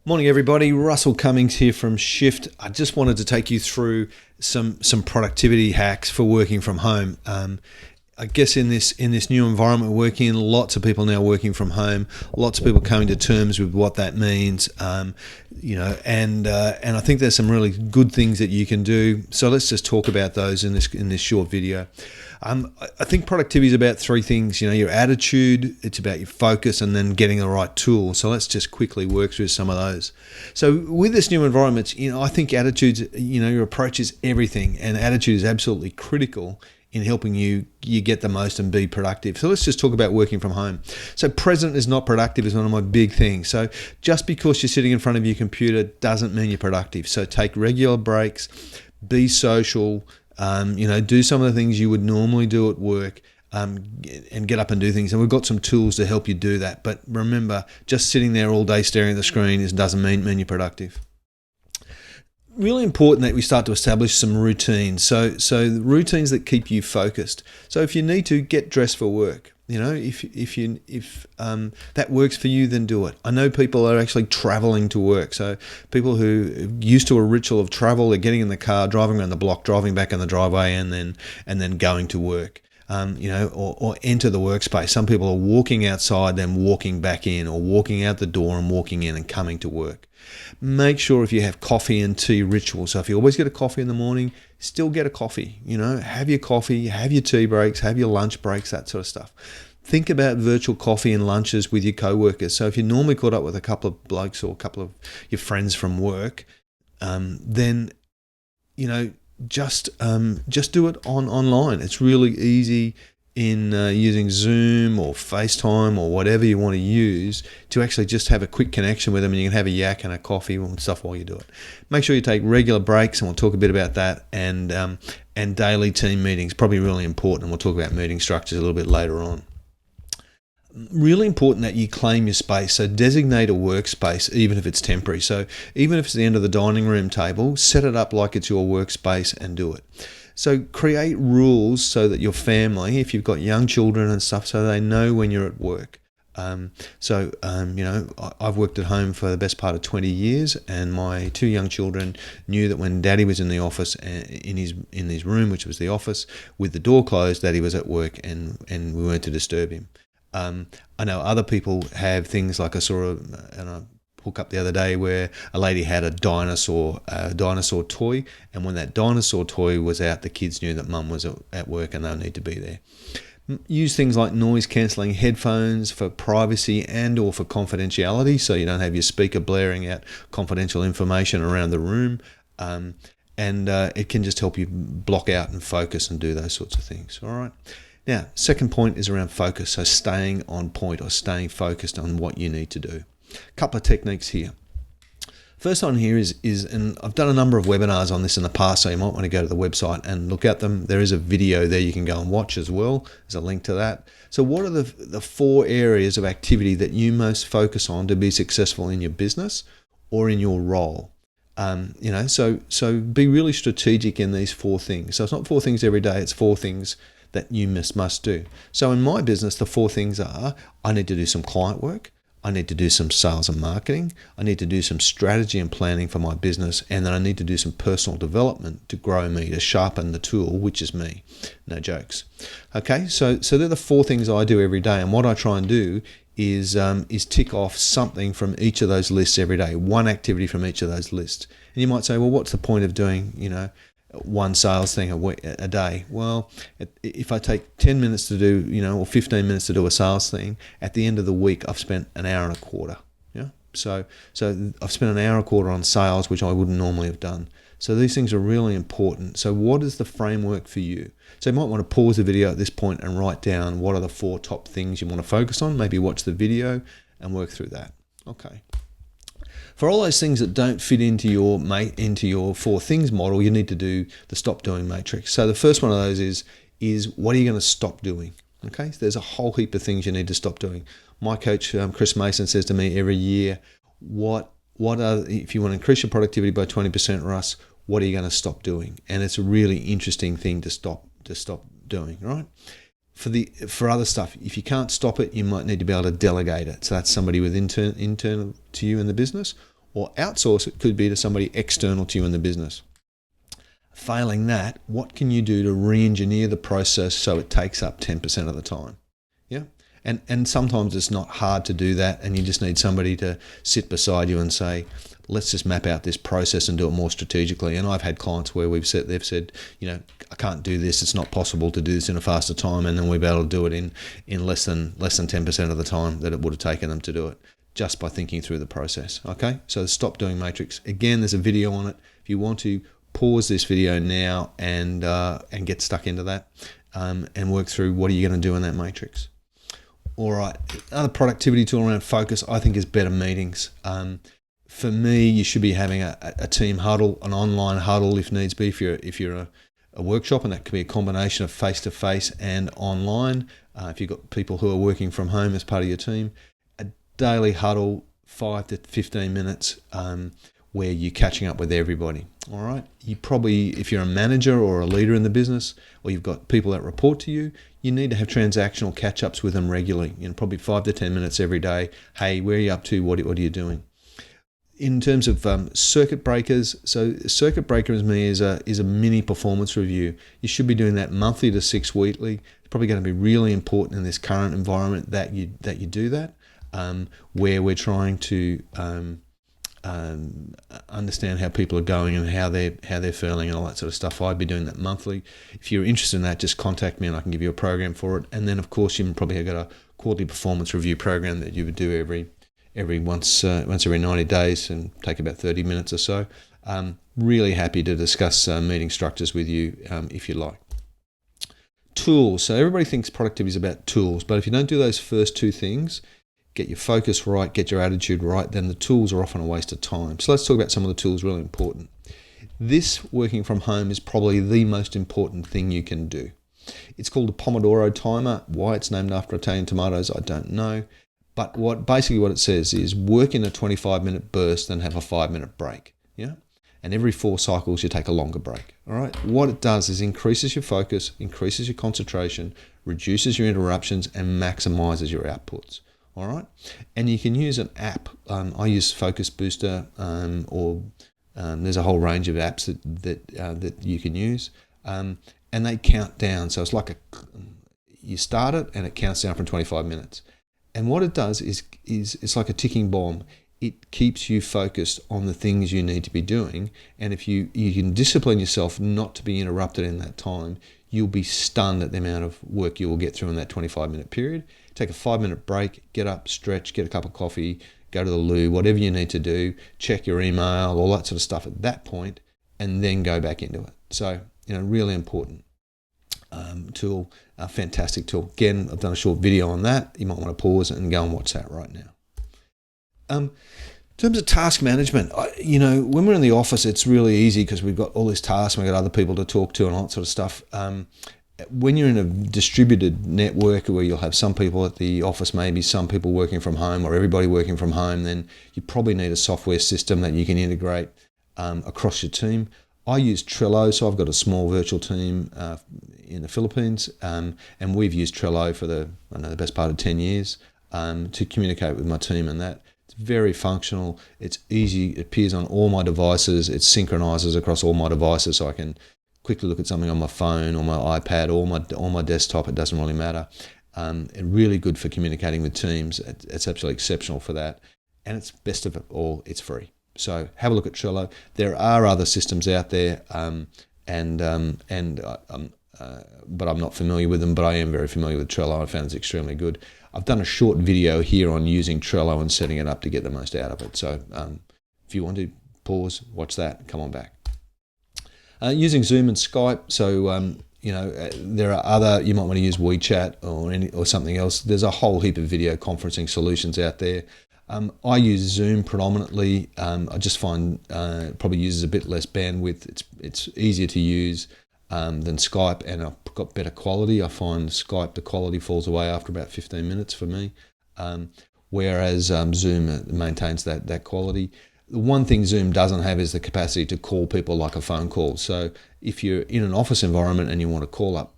Morning, everybody. Russell Cummings here from Shift. I just wanted to take you through some productivity hacks for working from home. I guess in this new environment we're working in, lots of people now working from home. Lots of people coming to terms with what that means. And I think there's some really good things that you can do. So let's just talk about those in this short video. I think productivity is about three things. Your attitude, it's about your focus, and then getting the right tool. So let's just quickly work through some of those. So with this new environment, I think attitudes, your approach is everything, and attitude is absolutely critical in helping you get the most and be productive. So let's just talk about working from home. So present is not productive is one of my big things. So just because you're sitting in front of your computer doesn't mean you're productive. So take regular breaks, be social, do some of the things you would normally do at work, and get up and do things. And we've got some tools to help you do that. But remember, just sitting there all day staring at the screen doesn't mean you're productive. Really important that we start to establish some routines. So routines that keep you focused. So if you need to, get dressed for work. If that works for you, then do it. I know people are actually traveling to work. So people who are used to a ritual of travel, they're getting in the car, driving around the block, driving back in the driveway, and then going to work. Or enter the workspace. Some people are walking outside, then walking back in, or walking out the door and walking in and coming to work. Make sure if you have coffee and tea rituals. So if you always get a coffee in the morning, still get a coffee. Have your coffee, have your tea breaks, have your lunch breaks, that sort of stuff. Think about virtual coffee and lunches with your co-workers. So if you're normally caught up with a couple of blokes or a couple of your friends from work, then just do it online. It's really easy in using Zoom or FaceTime or whatever you want to use to actually just have a quick connection with them, and you can have a yak and a coffee and stuff while you do it. Make sure you take regular breaks, and we'll talk a bit about that, and daily team meetings, probably really important, and we'll talk about meeting structures a little bit later on. Really important that you claim your space. So designate a workspace, even if it's temporary. So even if it's the end of the dining room table, set it up like it's your workspace and do it. So create rules so that your family, if you've got young children and stuff, so they know when you're at work. I've worked at home for the best part of 20 years, and my two young children knew that when Daddy was in the office, in his room, which was the office, with the door closed, Daddy was at work, and we weren't to disturb him. I know other people have things like I saw a hook up the other day where a lady had a dinosaur toy, and when that dinosaur toy was out, the kids knew that Mum was at work and they'll need to be there. Use things like noise cancelling headphones for privacy and or for confidentiality, so you don't have your speaker blaring out confidential information around the room. And it can just help you block out and focus and do those sorts of things. All right. Now, second point is around focus, so staying on point or staying focused on what you need to do. A couple of techniques here. First one here is, and I've done a number of webinars on this in the past, so you might want to go to the website and look at them. There is a video there you can go and watch as well. There's a link to that. So what are the four areas of activity that you most focus on to be successful in your business or in your role? So be really strategic in these four things. So it's not four things every day, it's four things that you must do. So in my business, the four things are: I need to do some client work, I need to do some sales and marketing, I need to do some strategy and planning for my business, and then I need to do some personal development to grow me, to sharpen the tool, which is me. No jokes. Okay, so they're the four things I do every day, and what I try and do is tick off something from each of those lists every day, one activity from each of those lists. And you might say, well, what's the point of doing, one sales thing a day? Well, if I take 10 minutes to do, or 15 minutes to do a sales thing, at the end of the week, I've spent an hour and a quarter. Yeah. So I've spent an hour and a quarter on sales, which I wouldn't normally have done. So these things are really important. So what is the framework for you? So you might want to pause the video at this point and write down what are the four top things you want to focus on. Maybe watch the video and work through that. Okay. For all those things that don't fit into your four things model, you need to do the stop doing matrix. So the first one of those is what are you going to stop doing? Okay, so there's a whole heap of things you need to stop doing. My coach, Chris Mason, says to me every year, if you want to increase your productivity by 20%, Russ, what are you going to stop doing? And it's a really interesting thing to stop doing, right? For other stuff, if you can't stop it, you might need to be able to delegate it. So that's somebody with internal to you in the business, or outsource it could be to somebody external to you in the business. Failing that, what can you do to re-engineer the process so it takes up 10% of the time? Yeah. And sometimes it's not hard to do that, and you just need somebody to sit beside you and say, let's just map out this process and do it more strategically. And I've had clients where they've said, I can't do this. It's not possible to do this in a faster time, and then we've been able to do it in less than 10% of the time that it would have taken them to do it, just by thinking through the process. Okay, so stop doing matrix. Again, there's a video on it. If you want to, pause this video now and get stuck into that and work through what are you going to do in that matrix. All right, another productivity tool around focus, I think, is better meetings. For me, you should be having a team huddle, an online huddle if needs be, if you're a workshop, and that could be a combination of face-to-face and online. If you've got people who are working from home as part of your team, a daily huddle, 5 to 15 minutes, where you're catching up with everybody. All right. You probably, if you're a manager or a leader in the business, or you've got people that report to you, you need to have transactional catch-ups with them regularly. Probably 5 to 10 minutes every day. Hey, where are you up to? What are you doing? In terms of circuit breakers, so circuit breaker as me is a mini performance review. You should be doing that monthly to 6 weekly. It's probably going to be really important in this current environment that you do that, where we're trying to understand how people are going and how they're feeling and all that sort of stuff. I'd be doing that monthly. If you're interested in that, just contact me and I can give you a program for it. And then, of course, you probably have got a quarterly performance review program that you would do once every 90 days and take about 30 minutes or so. Really happy to discuss meeting structures with you if you like. Tools. So everybody thinks productivity is about tools, but if you don't do those first two things, get your focus right, get your attitude right, then the tools are often a waste of time. So let's talk about some of the tools really important. This working from home is probably the most important thing you can do. It's called a Pomodoro timer. Why it's named after Italian tomatoes, I don't know. But what it says is work in a 25-minute burst and have a 5-minute break. Yeah. And every 4 cycles, you take a longer break. All right. What it does is increases your focus, increases your concentration, reduces your interruptions, and maximizes your outputs. All right, and you can use an app. I use Focus Booster, or there's a whole range of apps that you can use, and they count down. So it's like you start it and it counts down from 25 minutes. And what it does is it's like a ticking bomb. It keeps you focused on the things you need to be doing, and if you can discipline yourself not to be interrupted in that time, you'll be stunned at the amount of work you will get through in that 25-minute period. Take a 5-minute break, get up, stretch, get a cup of coffee, go to the loo, whatever you need to do, check your email, all that sort of stuff at that point, and then go back into it. So, really important tool, a fantastic tool. Again, I've done a short video on that. You might want to pause and go and watch that right now. In terms of task management, when we're in the office, it's really easy because we've got all these tasks and we've got other people to talk to and all that sort of stuff. When you're in a distributed network where you'll have some people at the office, maybe some people working from home or everybody working from home, then you probably need a software system that you can integrate across your team. I use Trello, so I've got a small virtual team in the Philippines, and we've used Trello for the best part of 10 years to communicate with my team, and that. It's very functional. It's easy. It appears on all my devices. It synchronizes across all my devices, so I can quickly look at something on my phone or my iPad or my desktop. It doesn't really matter. It's really good for communicating with teams. It's absolutely exceptional for that. And it's best of it all, it's free. So have a look at Trello. There are other systems out there, but I'm not familiar with them, but I am very familiar with Trello. I found it's extremely good. I've done a short video here on using Trello and setting it up to get the most out of it. So if you want to pause, watch that, come on back. Using Zoom and Skype. So, there are other, you might want to use WeChat or something else. There's a whole heap of video conferencing solutions out there. I use Zoom predominantly. I just find it probably uses a bit less bandwidth. It's easier to use than Skype, and I've got better quality. I find Skype, the quality falls away after about 15 minutes for me, whereas Zoom maintains that quality. The one thing Zoom doesn't have is the capacity to call people like a phone call. So if you're in an office environment and you want to call up,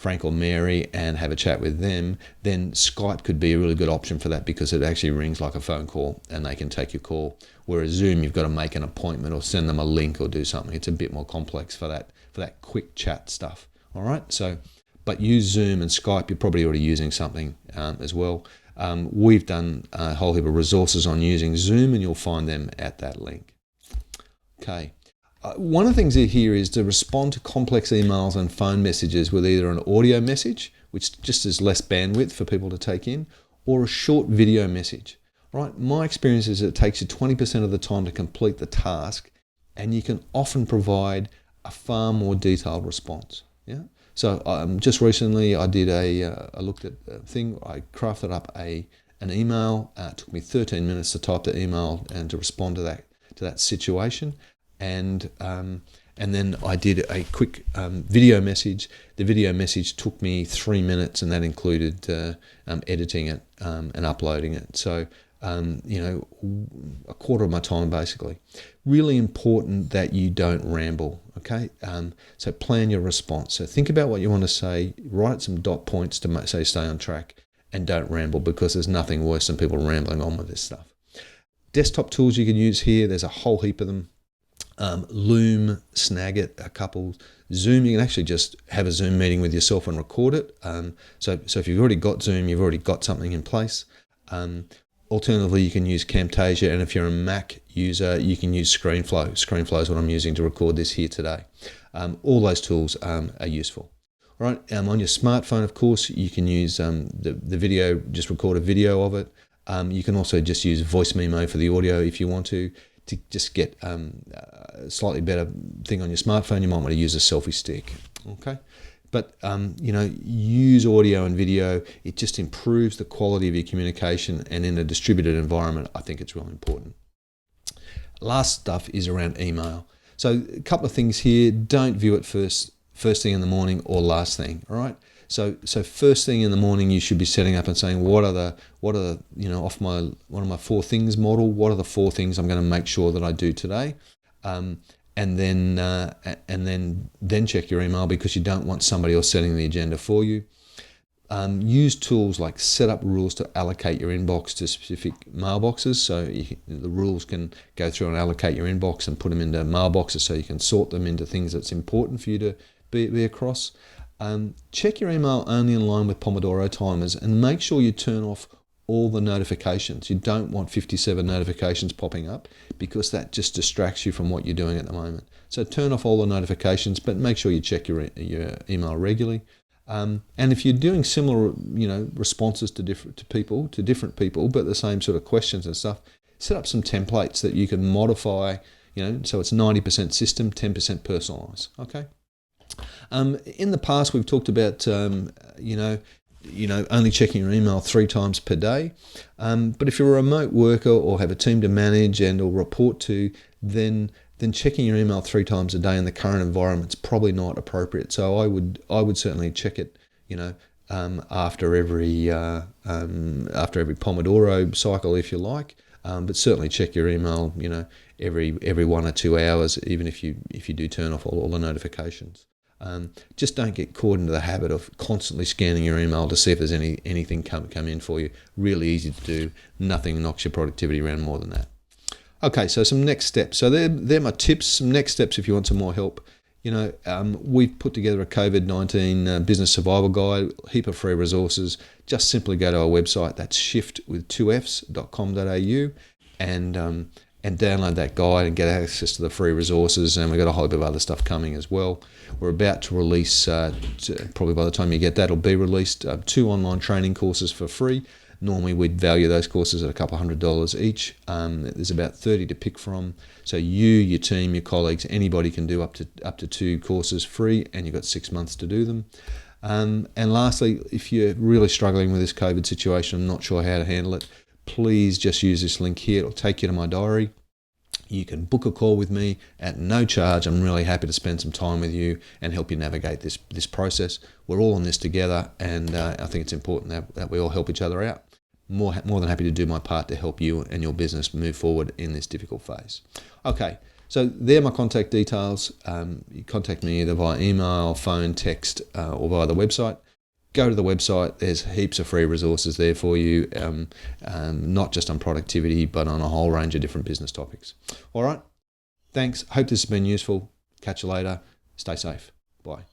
Frank or Mary and have a chat with them, then Skype could be a really good option for that, because it actually rings like a phone call and they can take your call. Whereas Zoom, you've got to make an appointment or send them a link or do something. It's a bit more complex for that quick chat stuff. All right, so but use Zoom and Skype. You're probably already using something as well. We've done a whole heap of resources on using Zoom, and you'll find them at that link. Okay. One of the things here is to respond to complex emails and phone messages with either an audio message, which just is less bandwidth for people to take in, or a short video message. Right? My experience is it takes you 20% of the time to complete the task, and you can often provide a far more detailed response. Yeah. So just recently I did I looked at a thing. I crafted up an email. It took me 13 minutes to type the email and to respond to that situation. And then I did a quick video message. The video message took me 3 minutes, and that included editing it and uploading it. So, a quarter of my time basically. Really important that you don't ramble, okay? So plan your response. So think about what you want to say, write some dot points to say stay on track, and don't ramble, because there's nothing worse than people rambling on with this stuff. Desktop tools you can use here, there's a whole heap of them. Loom, Snagit, a couple. Zoom, you can actually just have a Zoom meeting with yourself and record it. So if you've already got Zoom, you've already got something in place. Alternatively, you can use Camtasia, and if you're a Mac user, you can use ScreenFlow. ScreenFlow is what I'm using to record this here today. All those tools are useful. All right, on your smartphone, of course, you can use the video, just record a video of it. You can also just use Voice Memo for the audio if you want to just get a slightly better thing on your smartphone. You might want to use a selfie stick, okay? But, use audio and video. It just improves the quality of your communication, and in a distributed environment, I think it's really important. Last stuff is around email. So a couple of things here. Don't view it first thing in the morning or last thing, all right? So first thing in the morning, you should be setting up and saying, what are the off my one of my 4 things model, what are the 4 things I'm going to make sure that I do today, and then check your email, because you don't want somebody else setting the agenda for you. Use tools like set up rules to allocate your inbox to specific mailboxes. So the rules can go through and allocate your inbox and put them into mailboxes, so you can sort them into things that's important for you to be across. Check your email only in line with Pomodoro timers, and make sure you turn off all the notifications. You don't want 57 notifications popping up, because that just distracts you from what you're doing at the moment. So turn off all the notifications, but make sure you check your email regularly. And if you're doing similar, responses to different people, but the same sort of questions and stuff, set up some templates that you can modify. So it's 90% system, 10% personalized. Okay. In the past, we've talked about, only checking your email 3 times per day. But if you're a remote worker or have a team to manage or report to, then checking your email 3 times a day in the current environment is probably not appropriate. So I would certainly check it, after every Pomodoro cycle, if you like. But certainly check your email, every 1 or 2 hours, even if you do turn off all the notifications. Just don't get caught into the habit of constantly scanning your email to see if there's anything come in for you. Really easy to do. Nothing knocks your productivity around more than that. Okay, so some next steps. So they're my tips. Some next steps if you want some more help. We've put together a COVID-19 business survival guide, a heap of free resources. Just simply go to our website. That's shift.com.au and download that guide and get access to the free resources. And we've got a whole heap of other stuff coming as well. We're about to release, probably by the time you get that, it'll be released, 2 online training courses for free. Normally we'd value those courses at a couple $100 each. There's about 30 to pick from. So you, your team, your colleagues, anybody can do up to 2 courses free, and you've got 6 months to do them. And lastly, if you're really struggling with this COVID situation and not sure how to handle it, please just use this link here. It'll take you to my diary. You can book a call with me at no charge. I'm really happy to spend some time with you and help you navigate this process. We're all in this together, and I think it's important that we all help each other out. More than happy to do my part to help you and your business move forward in this difficult phase. Okay, So they're my contact details. You contact me either via email, phone, text, or via the website. Go to the website. There's heaps of free resources there for you, not just on productivity, but on a whole range of different business topics. All right. Thanks. Hope this has been useful. Catch you later. Stay safe. Bye.